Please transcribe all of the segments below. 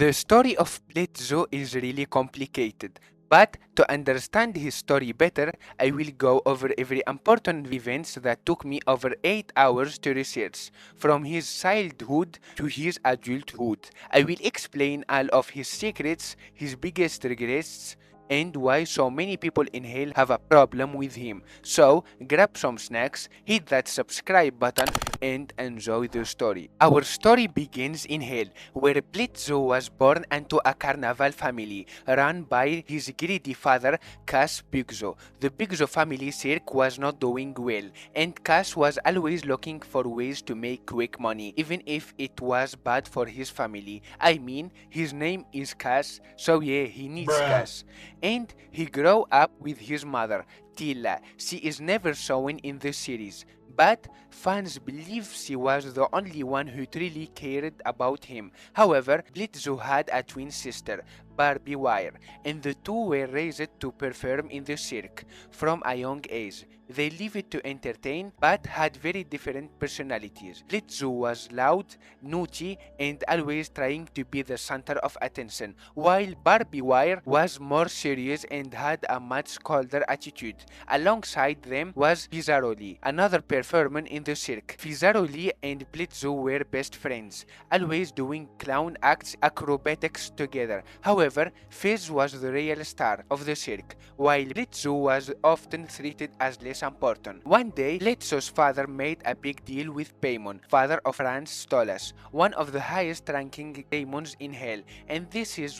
The story of Blitzo is really complicated, but to understand his story better, I will go over every important events that took me over 8 hours to research, from his childhood to his adulthood. I will explain all of his secrets, his biggest regrets, and why so many people in hell have a problem with him. So, grab some snacks, hit that subscribe button, and enjoy the story. Our story begins in hell, where Blitzo was born into a carnival family run by his greedy father, Cass Bigzo. The Bigzo family cirque was not doing well, and Cass was always looking for ways to make quick money, even if it was bad for his family. I mean, his name is Cass, so yeah, he needs cash. And he grew up with his mother, Tila. She is never shown in the series, but fans believe she was the only one who truly cared about him. However, Blitzo had a twin sister, Barbie Wire, and the two were raised to perform in the cirque from a young age. They lived to entertain, but had very different personalities. Blitzo was loud, naughty, and always trying to be the center of attention, while Barbie Wire was more serious and had a much colder attitude. Alongside them was Pizzaroli, another performer in the cirque. Pizzaroli and Blitzo were best friends, always doing clown acts, acrobatics together. However, Fizz was the real star of the cirque, while Blitzo was often treated as less important. One day, Blitzo's father made a big deal with Paimon, father of Franz Stolas, one of the highest-ranking demons in hell, and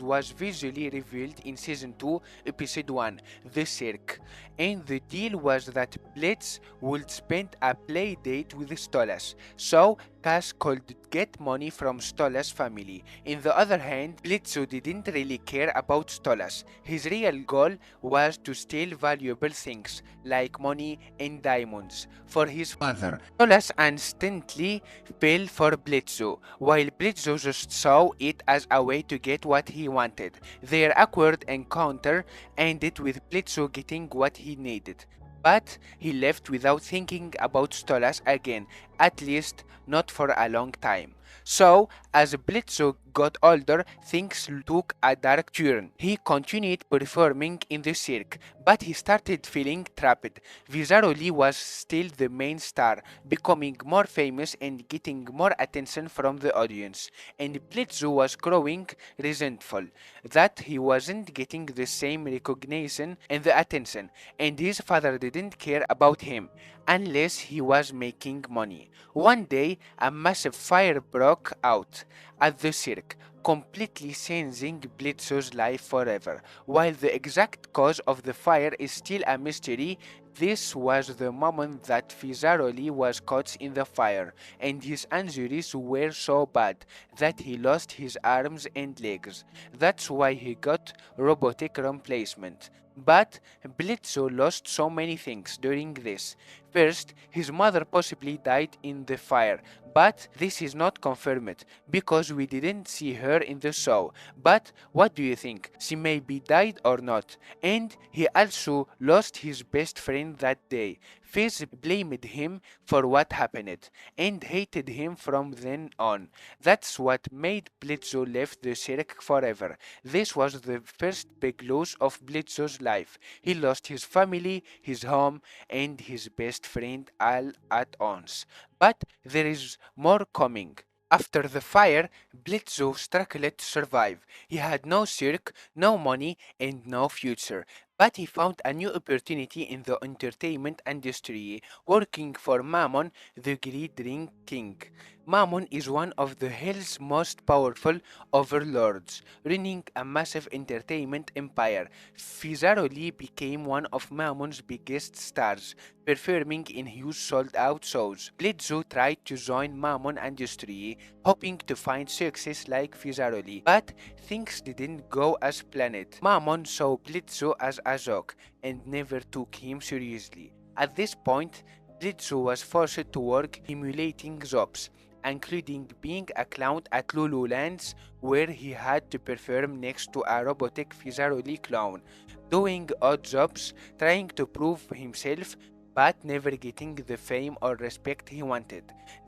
was visually revealed in Season 2, Episode 1, The Cirque. And the deal was that Blitz would spend a play date with Stolas, so Cass could get money from Stolas' family. On the other hand, Blitzo didn't really care about Stolas. His real goal was to steal valuable things, like money and diamonds, for his father. Stolas instantly fell for Blitzo, while Blitzo just saw it as a way to get what he wanted. Their awkward encounter ended with Blitzo getting what he needed. But he left without thinking about Stolas again, at least not for a long time. So, as Blitzo got older, things took a dark turn. He continued performing in the cirque, but he started feeling trapped. Vizzaroli was still the main star, becoming more famous and getting more attention from the audience, and Blitzo was growing resentful that he wasn't getting the same recognition and the attention, and his father didn't care about him unless he was making money. One day, a massive fire broke out at the cirque, completely changing Blitzo's life forever. While the exact cause of the fire is still a mystery, this was the moment that Fizzaroli was caught in the fire, and his injuries were so bad that he lost his arms and legs. That's why he got robotic replacement. But Blitzo lost so many things during this. First, his mother possibly died in the fire, but this is not confirmed because we didn't see her in the show. But what do you think? She maybe died or not? And he also lost his best friend that day. Fizz blamed him for what happened and hated him from then on. That's what made Blitzo left the cirque forever. This was the first big loss of Blitzo's life. He lost his family, his home, and his best friend all at once. But there is more coming. After the fire, Blitzo struggled to survive. He had no cirque, no money, and no future. But he found a new opportunity in the entertainment industry, working for Mammon, the Greed Ring King. Mammon is one of the hell's most powerful overlords, running a massive entertainment empire. Fizzaroli became one of Mammon's biggest stars, performing in huge sold-out shows. Blitzo tried to join Mammon industry, hoping to find success like Fizzaroli, but things didn't go as planned. Mammon saw Blitzo as a joke and never took him seriously. At this point, Blitzo was forced to work emulating jobs, including being a clown at Lululand's, where he had to perform next to a robotic Fizzaroli clown, doing odd jobs, trying to prove himself but never getting the fame or respect he wanted.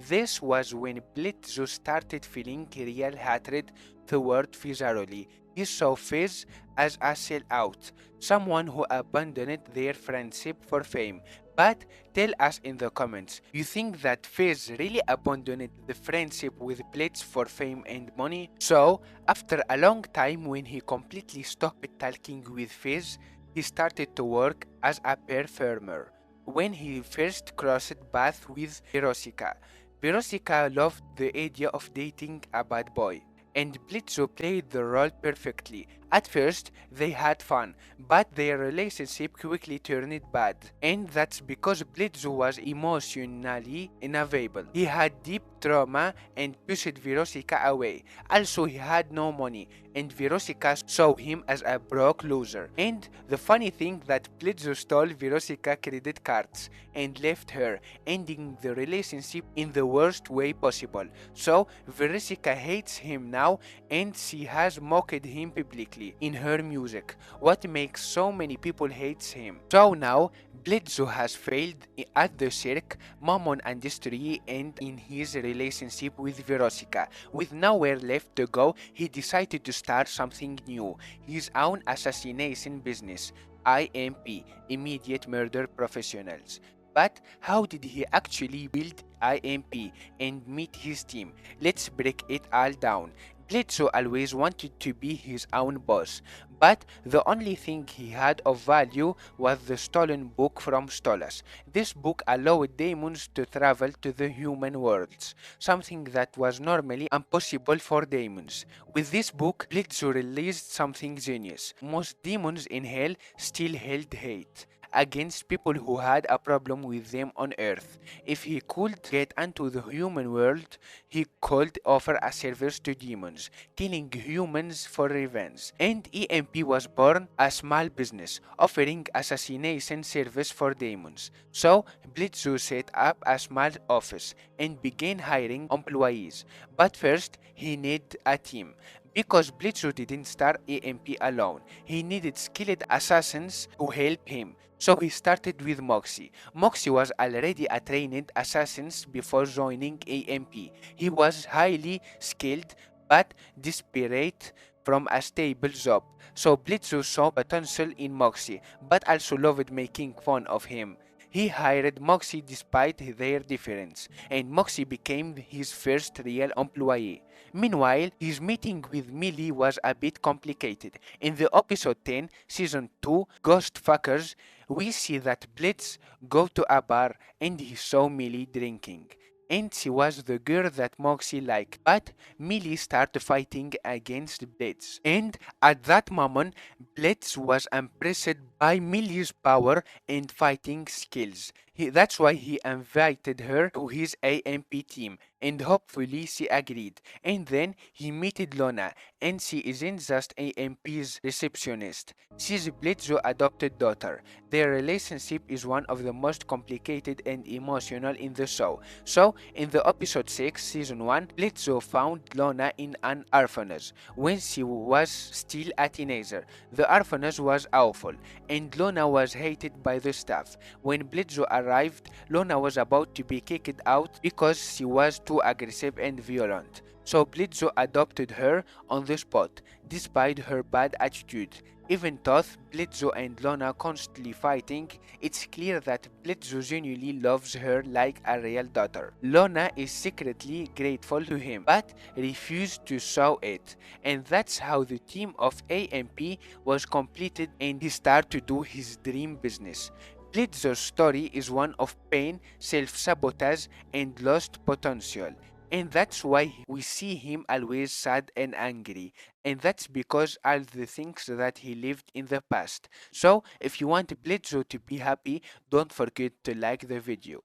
This was when Blitzo started feeling real hatred toward Fizaroli. He saw Fiz as a sellout, someone who abandoned their friendship for fame. But tell us in the comments, you think that Fiz really abandoned the friendship with Blitz for fame and money? So, after a long time when he completely stopped talking with Fiz, he started to work as a performer. When he first crossed paths with Verosika, Verosika loved the idea of dating a bad boy, and Blitzo played the role perfectly. At first, they had fun, but their relationship quickly turned bad, and that's because Blitzo was emotionally unavailable. He had deep trauma and pushed Verosika away. Also, he had no money, and Verosika saw him as a broke loser. And the funny thing that Blitzo stole Verosika credit cards and left her, ending the relationship in the worst way possible. So Verosika hates him now, and she has mocked him publicly in her music, what makes so many people hate him. So now Blitzo has failed at the circ, Mammon industry, and in his relationship with Verosika. With nowhere left to go, he decided to start something new, his own assassination business, I.M.P, Immediate Murder Professionals. But how did he actually build I.M.P and meet his team? Let's break it all down. Blitzo always wanted to be his own boss, but the only thing he had of value was the stolen book from Stolas. This book allowed demons to travel to the human worlds, something that was normally impossible for demons. With this book, Blitzo released something genius. Most demons in hell still held hate against people who had a problem with them on earth. If he could get into the human world, he could offer a service to demons, killing humans for revenge. And EMP was born a small business, offering assassination service for demons. So Blitzo set up a small office and began hiring employees. But first, he needed a team. Because Blitzo didn't start EMP alone, he needed skilled assassins to help him. So he started with Moxie. Moxie was already a trained assassin before joining EMP. He was highly skilled but desperate from a stable job. So Blitzo saw potential in Moxie, but also loved making fun of him. He hired Moxie despite their difference, and Moxie became his first real employee. Meanwhile, his meeting with Millie was a bit complicated. In the episode 10, season 2, Ghost Fuckers, we see that Blitz go to a bar and he saw Millie drinking. And she was the girl that Moxie liked. But Millie started fighting against Blitz. And at that moment, Blitz was impressed by Millie's power and fighting skills. That's why he invited her to his AMP team, and hopefully she agreed. And then he met Lona, and she isn't just AMP's receptionist. She's Blitzo's adopted daughter. Their relationship is one of the most complicated and emotional in the show. So, in the episode 6, season 1, Blitzo found Lona in an orphanage when she was still a teenager. The orphanage was awful, and Lona was hated by the staff. When Blitzo arrived, Lona was about to be kicked out because she was too aggressive and violent. So Blitzo adopted her on the spot, despite her bad attitude. Even though Blitzo and Lona constantly fighting, it's clear that Blitzo genuinely loves her like a real daughter. Lona is secretly grateful to him, but refused to show it. And that's how the team of AMP was completed and he started to do his dream business. Blitzo's story is one of pain, self-sabotage, and lost potential. And that's why we see him always sad and angry. And that's because all the things that he lived in the past. So, if you want Blitzo to be happy, don't forget to like the video.